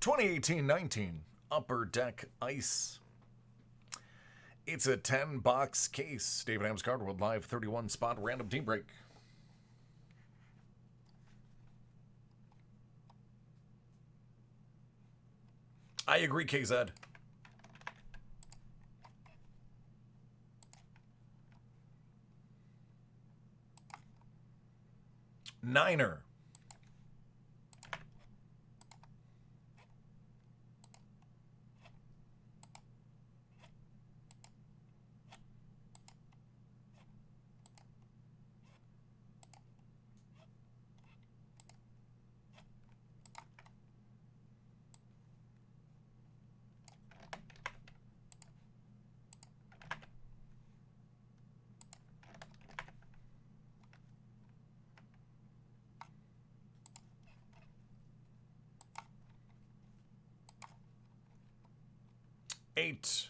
2018-19 Upper Deck Ice. It's a 10-box case. David Hams Card World Live 31 spot random team break. I agree, KZ. Niner. Eight.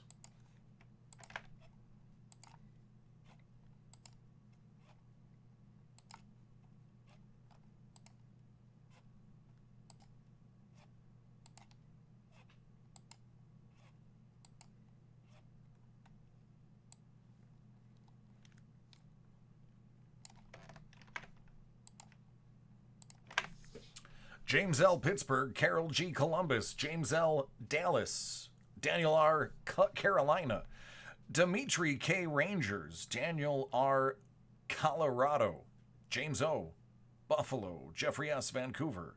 James L. Pittsburgh, Carol G. Columbus, James L. Dallas, Daniel R. Carolina, Dimitri K. Rangers, Daniel R. Colorado, James O. Buffalo, Jeffrey S. Vancouver,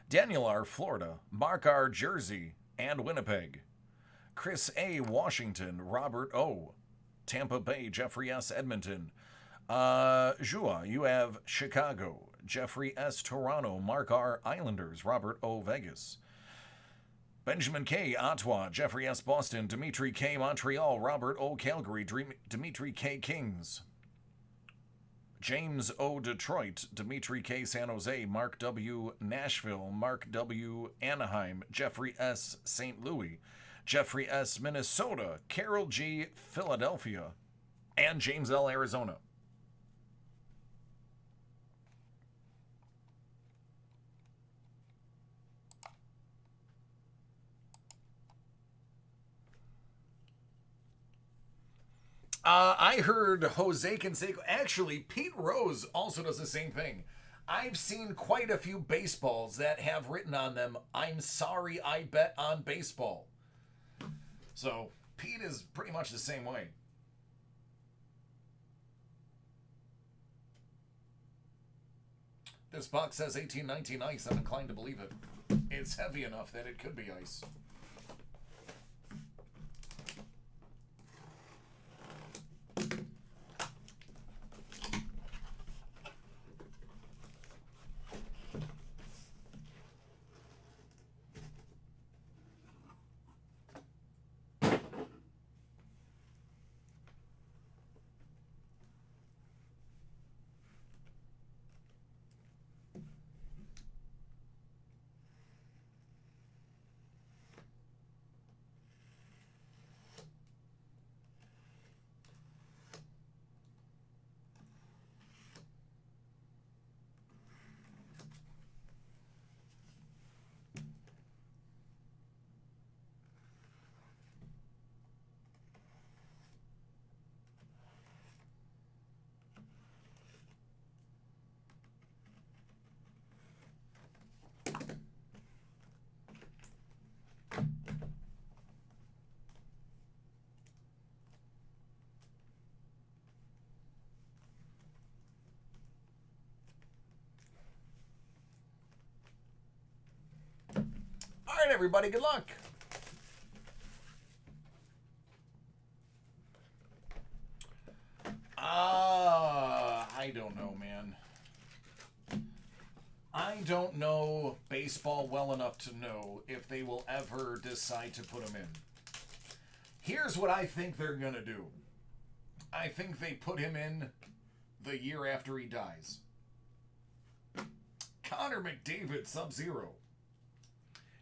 Daniel R. Florida, Mark R. Jersey and Winnipeg, Chris A. Washington, Robert O. Tampa Bay, Jeffrey S. Edmonton, Jua, you have Chicago, Jeffrey S. Toronto, Mark R. Islanders, Robert O. Vegas, Benjamin K. Ottawa, Jeffrey S. Boston, Dimitri K. Montreal, Robert O. Calgary, Dimitri K. Kings, James O. Detroit, Dimitri K. San Jose, Mark W. Nashville, Mark W. Anaheim, Jeffrey S. St. Louis, Jeffrey S. Minnesota, Carol G. Philadelphia, and James L. Arizona. I heard Jose Canseco. Actually, Pete Rose also does the same thing. I've seen quite a few baseballs that have written on them, "I'm sorry I bet on baseball." So, Pete is pretty much the same way. This box says 1819 ice. I'm inclined to believe it. It's heavy enough that it could be ice. All right, everybody, good luck. I don't know, man. I don't know baseball well enough to know if they will ever decide to put him in. Here's what I think they're going to do. I think they put him in the year after he dies. Connor McDavid, Sub-Zero.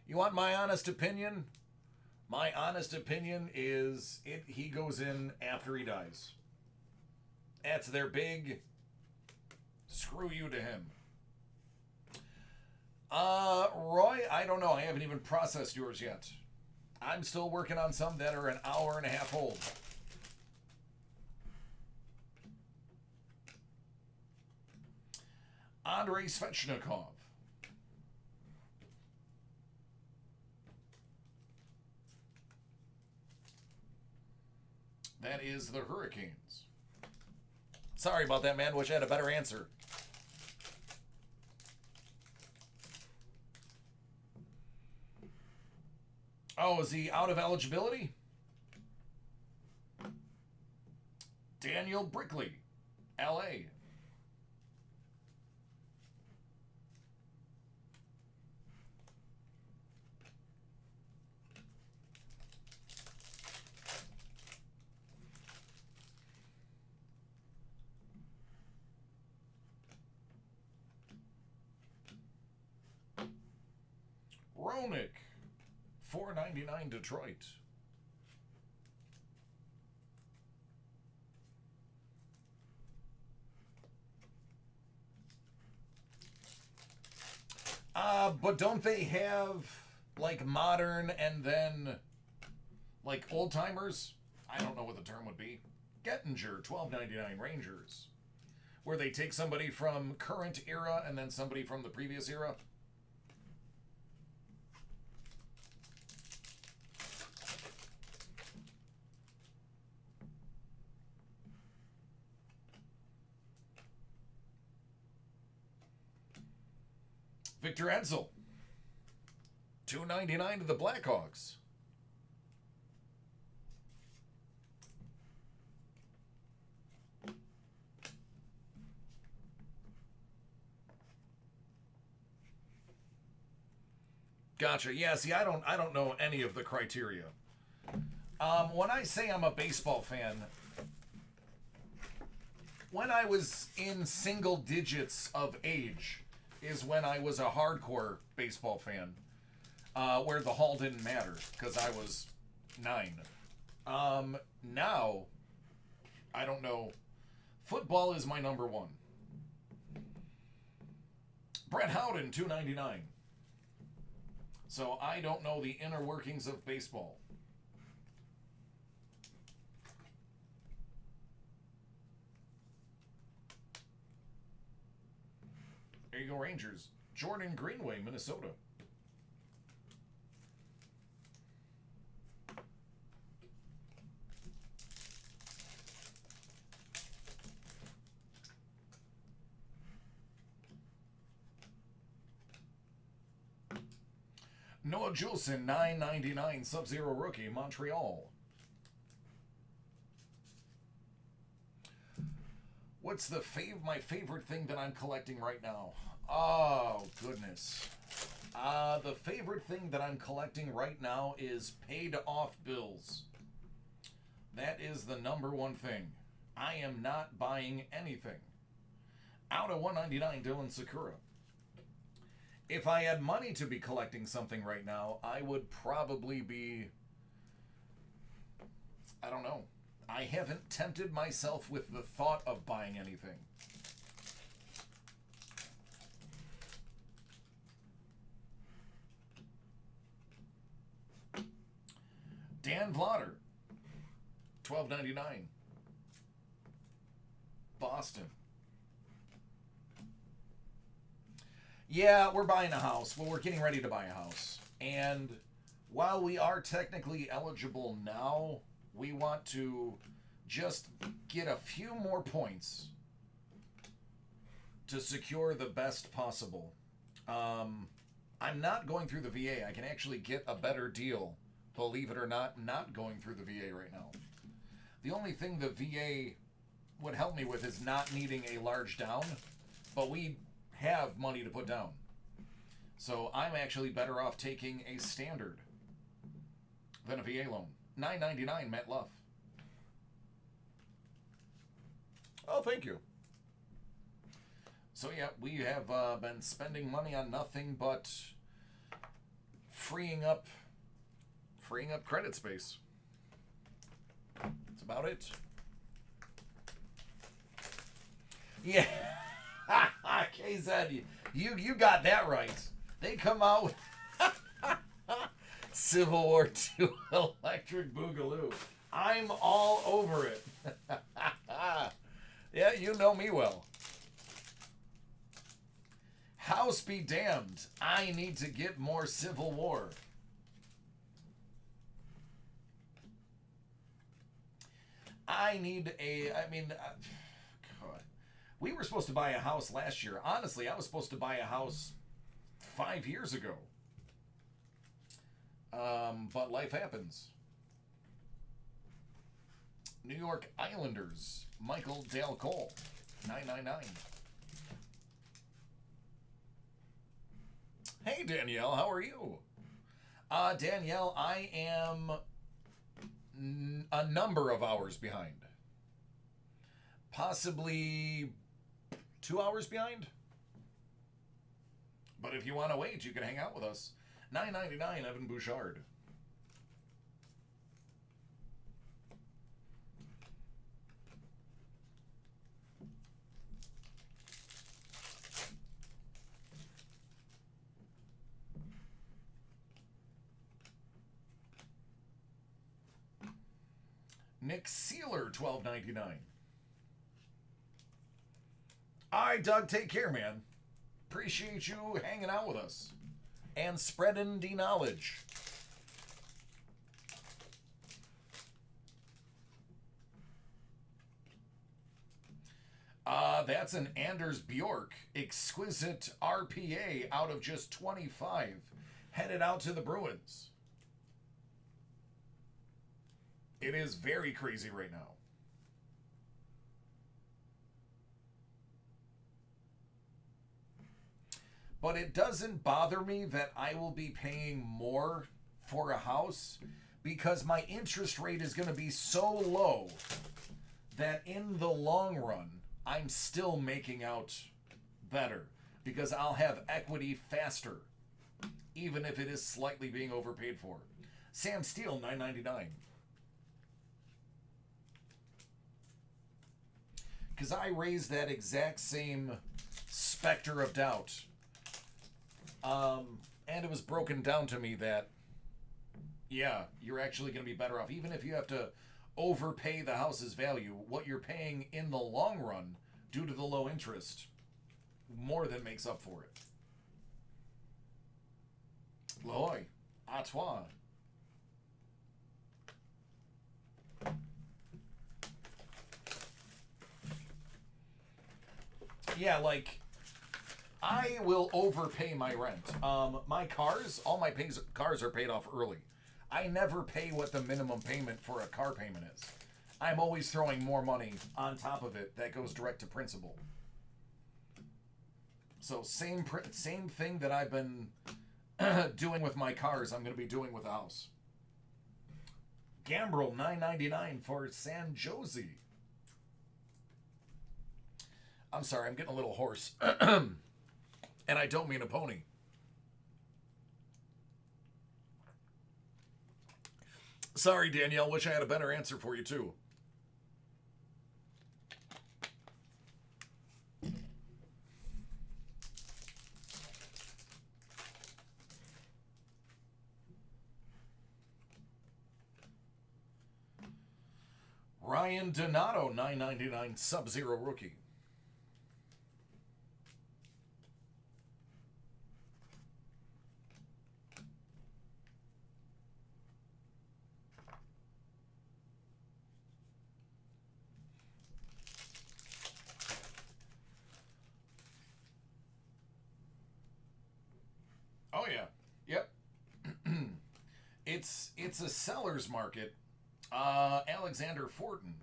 You want my honest opinion? My honest opinion is he goes in after he dies. That's their big screw you to him. Roy, I don't know. I haven't even processed yours yet. I'm still working on some that are an hour and a half old. Andrei Svechnikov. That is the Hurricanes. Sorry about that, man. Wish I had a better answer. Oh, is he out of eligibility? Daniel Brickley, LA. Roenick, $4.99 Detroit. But don't they have like modern and then like old timers? I don't know what the term would be. Gettinger, $12.99 Rangers, where they take somebody from current era and then somebody from the previous era. Victor Edsel, $2.99 to the Blackhawks. Gotcha. Yeah, see, I don't know any of the criteria. When I say I'm a baseball fan, when I was in single digits of age is when I was a hardcore baseball fan, where the hall didn't matter because I was 9. Now, I don't know. Football is my number one. Brett Howden, $2.99. So I don't know the inner workings of baseball. There you go, Rangers. Jordan Greenway, Minnesota. Noah Juleson, $9.99 Sub-Zero rookie, Montreal. What's my favorite thing that I'm collecting right now? Oh, goodness. The favorite thing that I'm collecting right now is paid off bills. That is the number one thing. I am not buying anything. Out of $199, Dylan Sakura. If I had money to be collecting something right now, I would probably be... I don't know. I haven't tempted myself with the thought of buying anything. Dan Vlotter, $12.99. Boston. Yeah, we're buying a house. Well, we're getting ready to buy a house. And while we are technically eligible now, we want to just get a few more points to secure the best possible. I'm not going through the VA. I can actually get a better deal, believe it or not going through the VA right now. The only thing the VA would help me with is not needing a large down, but we have money to put down. So I'm actually better off taking a standard than a VA loan. $9.99 Matt Luff. Oh, thank you. So yeah, we have been spending money on nothing but freeing up credit space. That's about it. Yeah. KZ, you got that right. They come out with Civil War II Electric Boogaloo. I'm all over it. Yeah, you know me well. House be damned. I need to get more Civil War. I mean, God. We were supposed to buy a house last year. Honestly, I was supposed to buy a house 5 years ago. But life happens. New York Islanders, Michael Dale Cole, 999. Hey, Danielle, how are you? Danielle, I am a number of hours behind. Possibly 2 hours behind. But if you want to wait, you can hang out with us. 999, Evan Bouchard. Nick Sealer, $12.99. All right, Doug, take care, man. Appreciate you hanging out with us and spreading the knowledge. That's an Anders Bjork exquisite RPA out of just 25, headed out to the Bruins. It is very crazy right now. But it doesn't bother me that I will be paying more for a house because my interest rate is going to be so low that in the long run, I'm still making out better because I'll have equity faster, even if it is slightly being overpaid for. Sam Steele, $9.99. Because I raised that exact same specter of doubt. And it was broken down to me that, yeah, you're actually going to be better off. Even if you have to overpay the house's value, what you're paying in the long run, due to the low interest, more than makes up for it. Loy, à toi. Yeah, like, I will overpay my rent. My cars, all my cars are paid off early. I never pay what the minimum payment for a car payment is. I'm always throwing more money on top of it that goes direct to principal. So same thing that I've been doing with my cars, I'm going to be doing with the house. Gambrel, $9.99 for San Jose. I'm sorry, I'm getting a little hoarse. And I don't mean a pony. Sorry, Danielle. Wish I had a better answer for you, too. Ryan Donato, $9.99 Sub-Zero rookie. Oh yeah, yep. It's a seller's market. Alexander Fortin,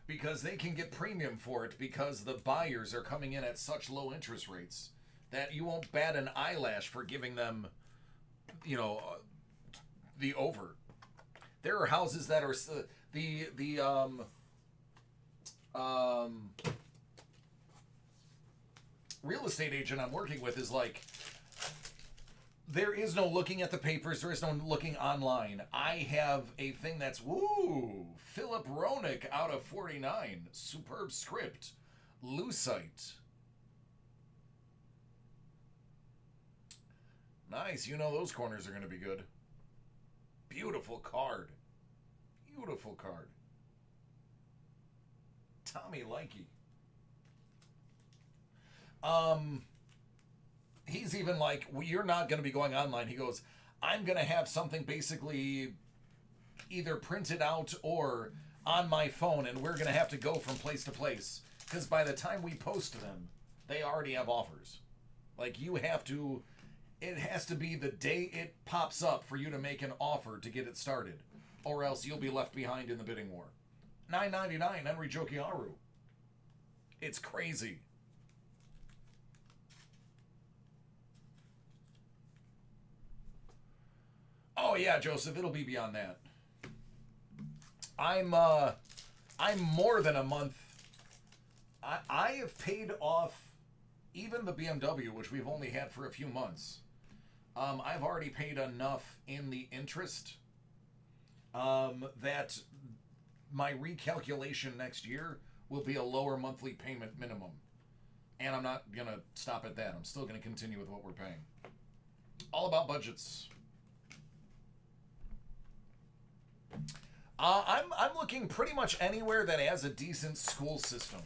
because they can get premium for it because the buyers are coming in at such low interest rates that you won't bat an eyelash for giving them, the over. There are houses that are real estate agent I'm working with is like, there is no looking at the papers. There is no looking online. I have a thing that's, Philip Roenick out of 49. Superb script. Lucite. Nice. You know those corners are going to be good. Beautiful card. Beautiful card. Tommy Likey. He's even like, well, you're not going to be going online. He goes, I'm going to have something basically either printed out or on my phone, and we're going to have to go from place to place. Because by the time we post them, they already have offers. Like, you have to, it has to be the day it pops up for you to make an offer to get it started. Or else you'll be left behind in the bidding war. $9.99, Henry Jokiaru. It's crazy. Oh yeah, Joseph, it'll be beyond that. I'm more than a month. I have paid off even the BMW, which we've only had for a few months. I've already paid enough in the interest that my recalculation next year will be a lower monthly payment minimum. And I'm not going to stop at that. I'm still going to continue with what we're paying. All about budgets. I'm looking pretty much anywhere that has a decent school system.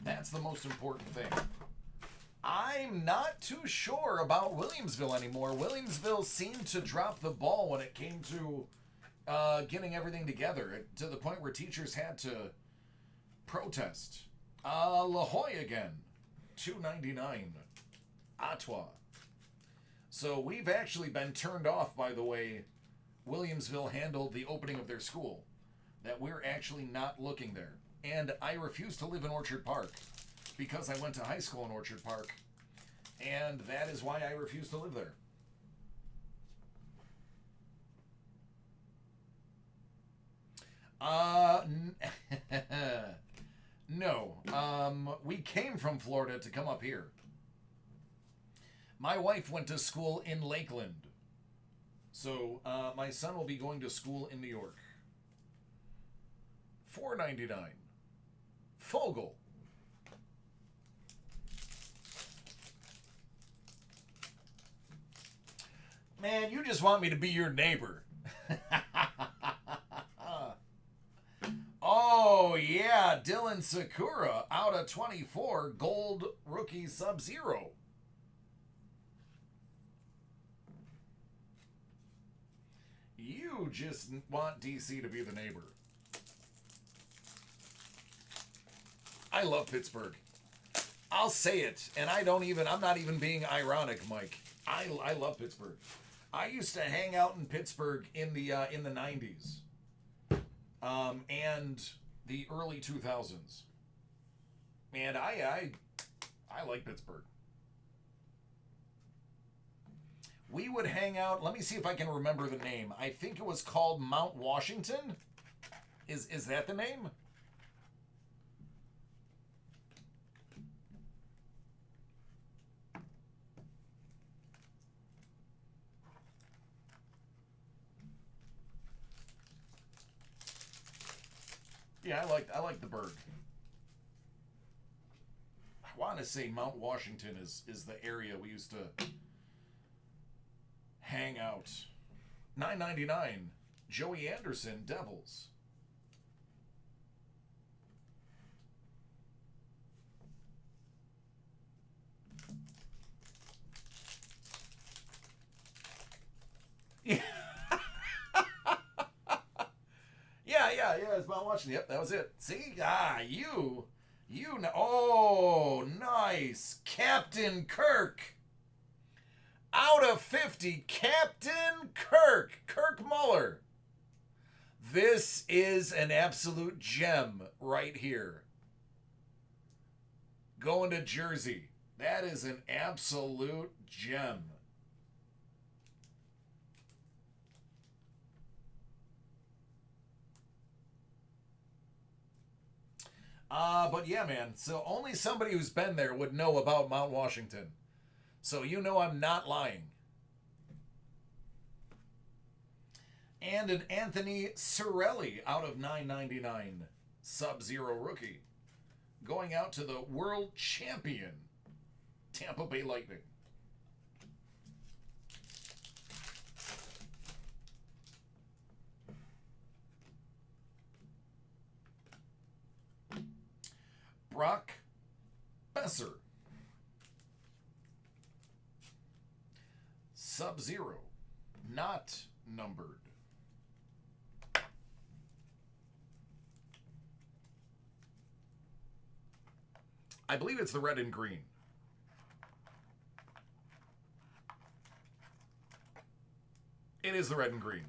That's the most important thing. I'm not too sure about Williamsville anymore. Williamsville seemed to drop the ball when it came to getting everything together, to the point where teachers had to protest. La Jolla again, $2.99. Ottawa. So we've actually been turned off by the way Williamsville handled the opening of their school. That we're actually not looking there. And I refuse to live in Orchard Park because I went to high school in Orchard Park. And that is why I refuse to live there. No. We came from Florida to come up here. My wife went to school in Lakeland. So my son will be going to school in New York. $4.99. Fogel. Man, you just want me to be your neighbor. Oh, yeah. Dylan Sakura out of 24. Gold rookie Sub-Zero. You just want DC to be the neighbor. I love Pittsburgh. I'll say it, and I'm not even being ironic, Mike. I love Pittsburgh. I used to hang out in Pittsburgh in the 90s. And the early 2000s. And I like Pittsburgh. We would hang out, let me see if I can remember the name. I think it was called Mount Washington. Is that the name? Yeah, I like the Berg. I want to say Mount Washington is the area we used to hang out. $9.99. Joey Anderson, Devils. Yeah. Yeah, it's Mount Washington. Yep, that was it. See? You know. Oh, nice. Captain Kirk. Out of 50, Captain Kirk. Kirk Muller. This is an absolute gem right here. Going to Jersey. That is an absolute gem. But yeah, man. So only somebody who's been there would know about Mount Washington. So you know I'm not lying. And an Anthony Cirelli out of $9.99. Sub-Zero rookie. Going out to the world champion, Tampa Bay Lightning. Brock Besser. Sub-Zero. Not numbered. I believe it's the red and green. It is the red and green.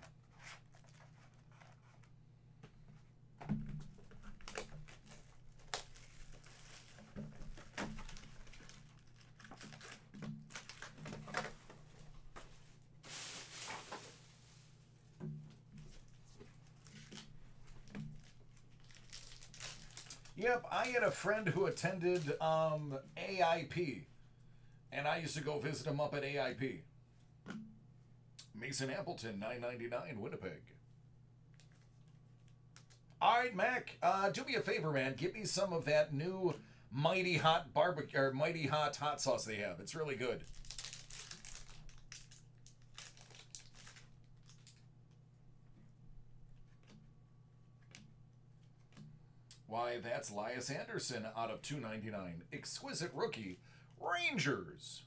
Yep, I had a friend who attended AIP, and I used to go visit him up at AIP. Mason Appleton, $9.99, Winnipeg. All right, Mac, do me a favor, man. Give me some of that new Mighty Hot barbecue or Mighty Hot hot sauce they have. It's really good. Why, that's Lias Anderson out of $2.99. Exquisite rookie, Rangers.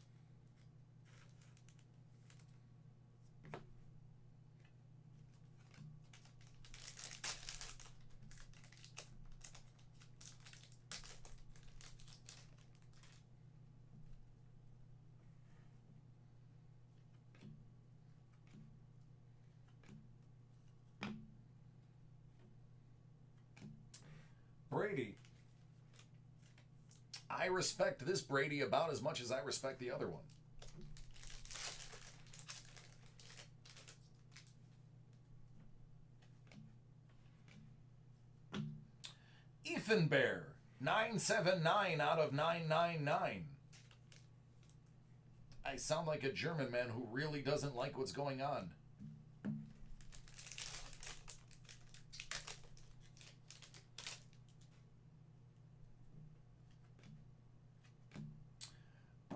Brady. I respect this Brady about as much as I respect the other one. Ethan Bear, 979 out of 999. I sound like a German man who really doesn't like what's going on.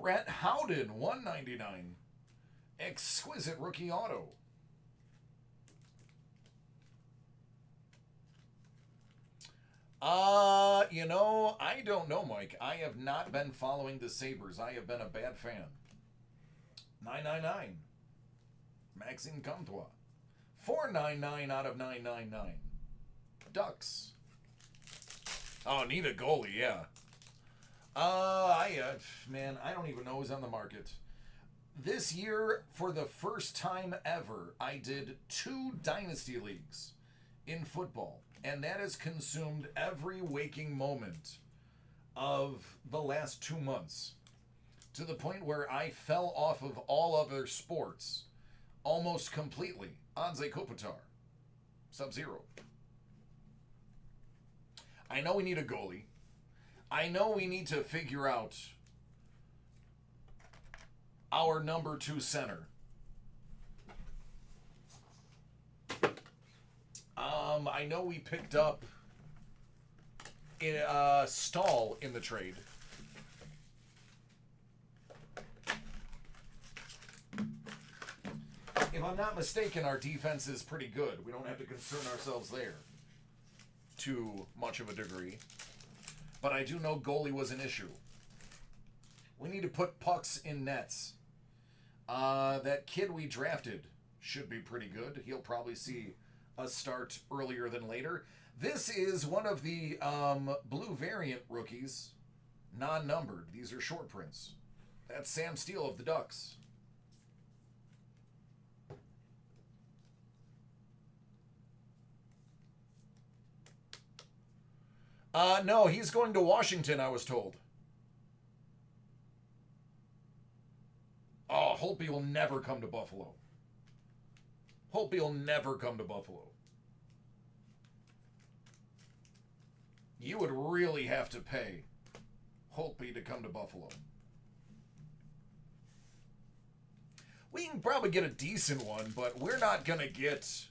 Brett Howden, $1.99. Exquisite rookie auto. You know, I don't know, Mike. I have not been following the Sabres. I have been a bad fan. $9.99. Maxime Comtois. $4.99 out of $9.99. Ducks. Oh, need a goalie, yeah. Man, I don't even know who's on the market. This year, for the first time ever, I did 2 dynasty leagues in football, and that has consumed every waking moment of the last 2 months, to the point where I fell off of all other sports almost completely. Anze Kopitar, Sub-Zero. I know we need a goalie. I know we need to figure out our number 2 center. I know we picked up a Stahl in the trade. If I'm not mistaken, our defense is pretty good. We don't have to concern ourselves there too much of a degree. But I do know goalie was an issue. We need to put pucks in nets. That kid we drafted should be pretty good. He'll probably see a start earlier than later. This is one of the blue variant rookies, non-numbered. These are short prints. That's Sam Steele of the Ducks. No, he's going to Washington, I was told. Oh, Holtby will never come to Buffalo. Holtby will never come to Buffalo. You would really have to pay Holtby to come to Buffalo. We can probably get a decent one, but we're not gonna get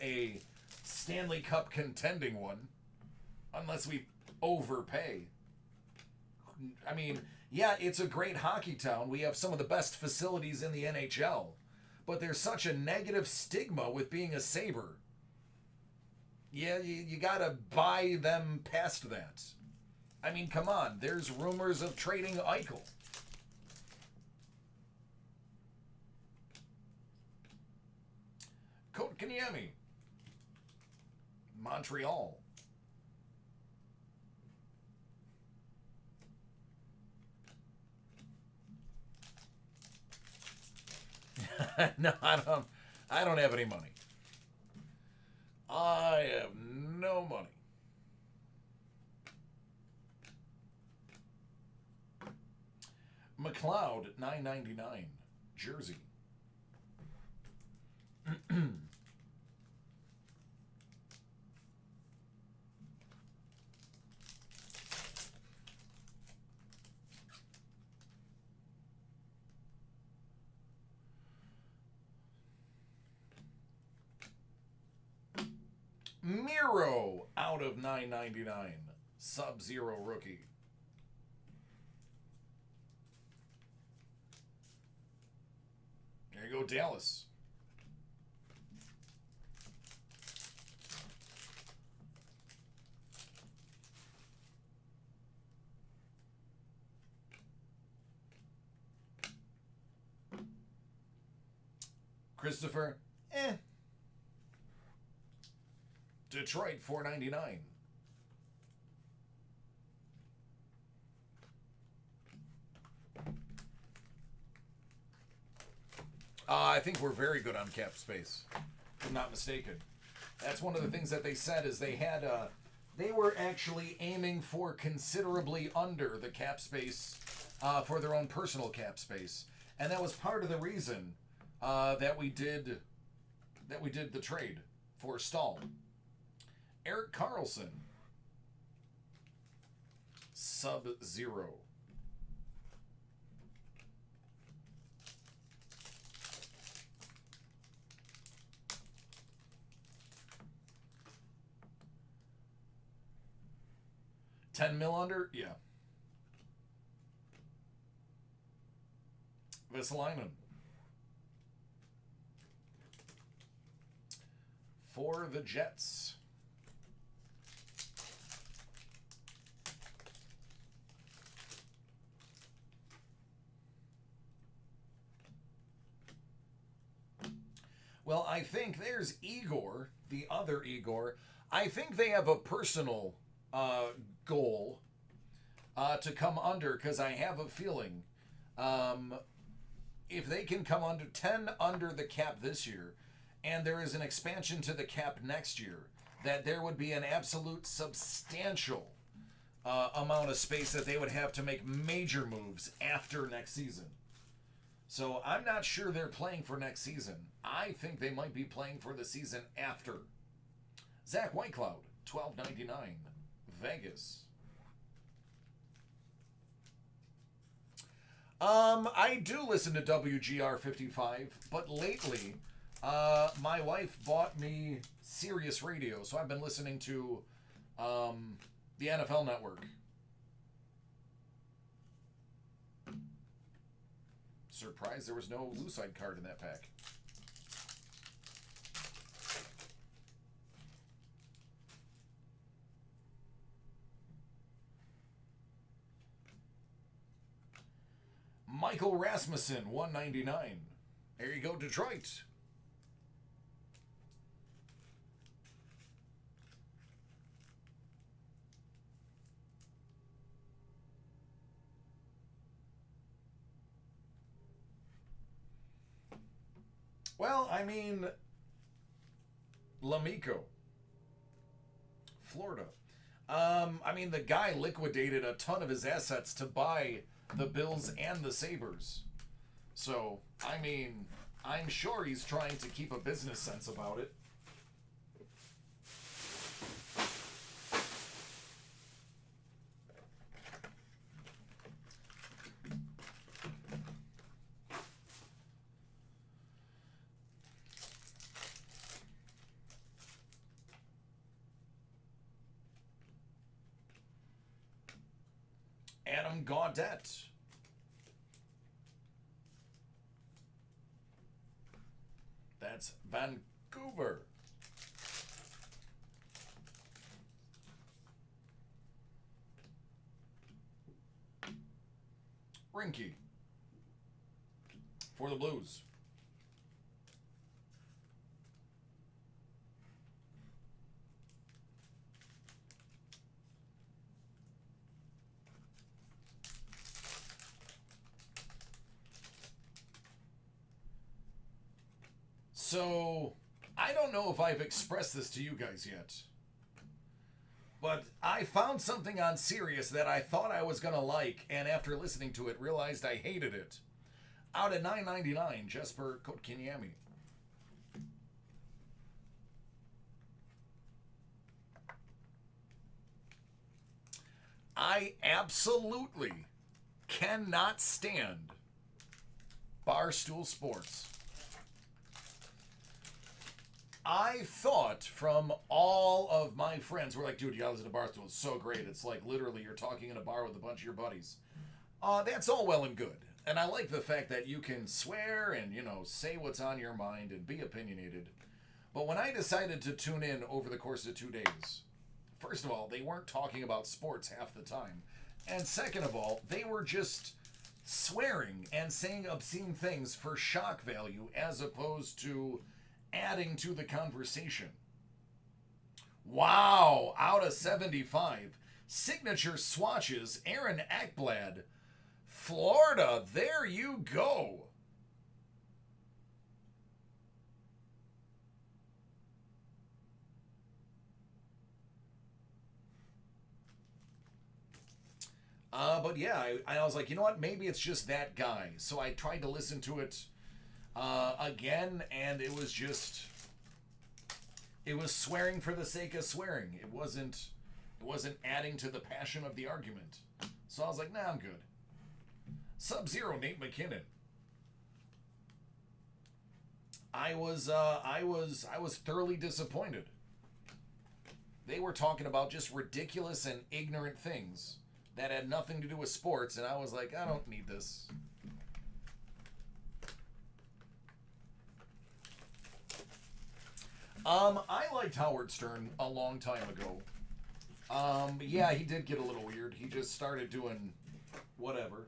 a Stanley Cup contending one unless we overpay. I mean, Yeah, it's a great hockey town. We have some of the best facilities in the NHL. But there's such a negative stigma with being a Sabre. Yeah, you gotta buy them past that. I mean, come on. There's rumors of trading Eichel. Kotkaniemi. Montreal. No, I don't have any money. I have no money. McLeod at $9.99. Jersey. Miro out of $9.99. Sub-Zero rookie. There you go, Dallas. Christopher, Detroit, $4.99. I think we're very good on cap space, if I'm not mistaken. That's one of the things that they said is they were actually aiming for considerably under the cap space for their own personal cap space, and that was part of the reason that we did the trade for Stahl. Eric Carlson, Sub-Zero. $10 mil under? Yeah. Vesalainen. For the Jets. Well, I think there's Igor, the other Igor. I think they have a personal goal to come under, because I have a feeling if they can come under 10 under the cap this year, and there is an expansion to the cap next year, that there would be an absolute substantial amount of space that they would have to make major moves after next season. So I'm not sure they're playing for next season. I think they might be playing for the season after. Zach Whitecloud, $12.99. Vegas. I do listen to WGR 55, but lately, my wife bought me Sirius Radio, so I've been listening to the NFL Network. Surprised there was no Lucide card in that pack. Michael Rasmussen, $1.99. There you go, Detroit. Well, I mean, Lamico, Florida. I mean, the guy liquidated a ton of his assets to buy the Bills and the Sabres. So, I mean, I'm sure he's trying to keep a business sense about it. Adam Gaudette That's Vancouver. Rinky for the Blues. So, I don't know if I've expressed this to you guys yet, but I found something on Sirius that I thought I was going to like, and after listening to it, realized I hated it. Out at $9.99, Jesper Kotkaniemi. I absolutely cannot stand Barstool Sports. I thought from all of my friends were like, dude, you gotta listen to Barstool. It's so great. It's like literally you're talking in a bar with a bunch of your buddies. That's all well and good. And I like the fact that you can swear and, say what's on your mind and be opinionated. But when I decided to tune in over the course of 2 days, first of all, they weren't talking about sports half the time. And second of all, they were just swearing and saying obscene things for shock value as opposed to adding to the conversation. Wow, out of 75. Signature swatches, Aaron Ekblad, Florida. There you go. But yeah, I was like, you know what? Maybe it's just that guy. So I tried to listen to it again, and it was swearing for the sake of swearing. It wasn't adding to the passion of the argument. So I was like, nah, I'm good. Sub-Zero, Nate McKinnon. I was thoroughly disappointed. They were talking about just ridiculous and ignorant things that had nothing to do with sports, and I was like, I don't need this. I liked Howard Stern a long time ago. Yeah, he did get a little weird. He just started doing whatever.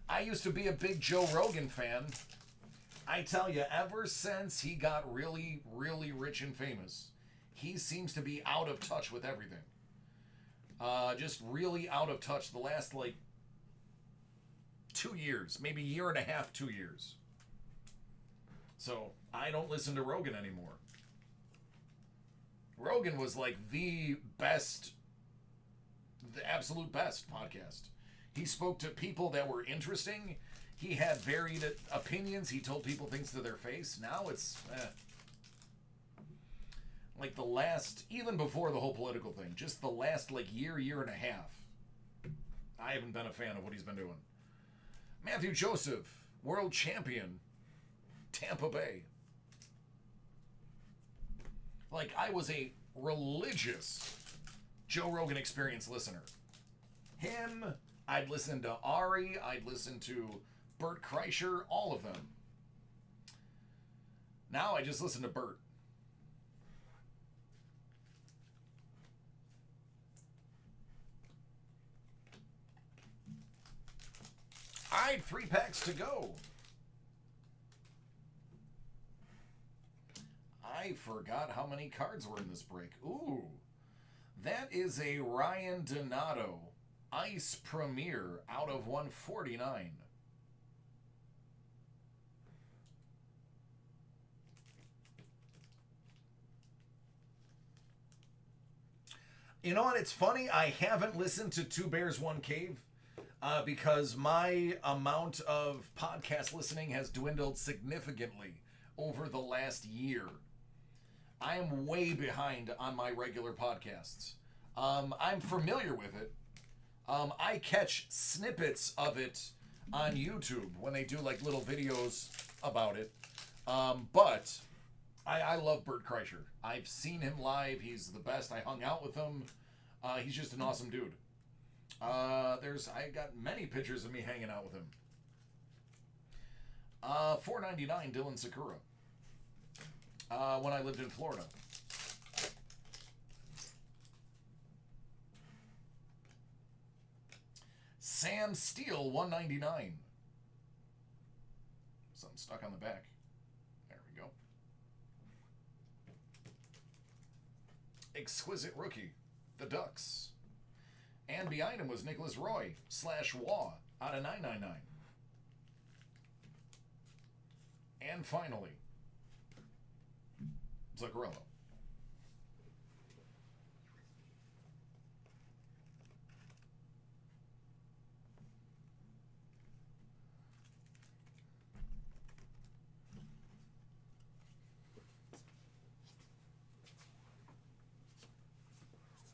I used to be a big Joe Rogan fan. I tell you, ever since he got really, really rich and famous, he seems to be out of touch with everything. Just really out of touch the last, 2 years. Maybe a year and a half, 2 years. So, I don't listen to Rogan anymore. Rogan was the absolute best podcast. He spoke to people that were interesting. He had varied opinions. He told people things to their face. Now it's the last, even before the whole political thing, just the last year and a half, I haven't been a fan of what he's been doing. Matthew Joseph, world champion, Tampa Bay. I was a religious Joe Rogan Experience listener. Him, I'd listen to Ari, I'd listen to Bert Kreischer, all of them. Now I just listen to Bert. All right, 3 packs to go. I forgot how many cards were in this break. Ooh, that is a Ryan Donato Ice Premier out of 149. You know what? It's funny. I haven't listened to Two Bears, One Cave because my amount of podcast listening has dwindled significantly over the last year. I am way behind on my regular podcasts. I'm familiar with it. I catch snippets of it on YouTube when they do little videos about it. But I love Bert Kreischer. I've seen him live. He's the best. I hung out with him. He's just an awesome dude. I got many pictures of me hanging out with him. $4.99 Dylan Sakura. When I lived in Florida. Sam Steele, 199. Something stuck on the back. There we go. Exquisite rookie, the Ducks. And behind him was Nicholas Roy / Waugh out of 999. And finally, Zuccarello.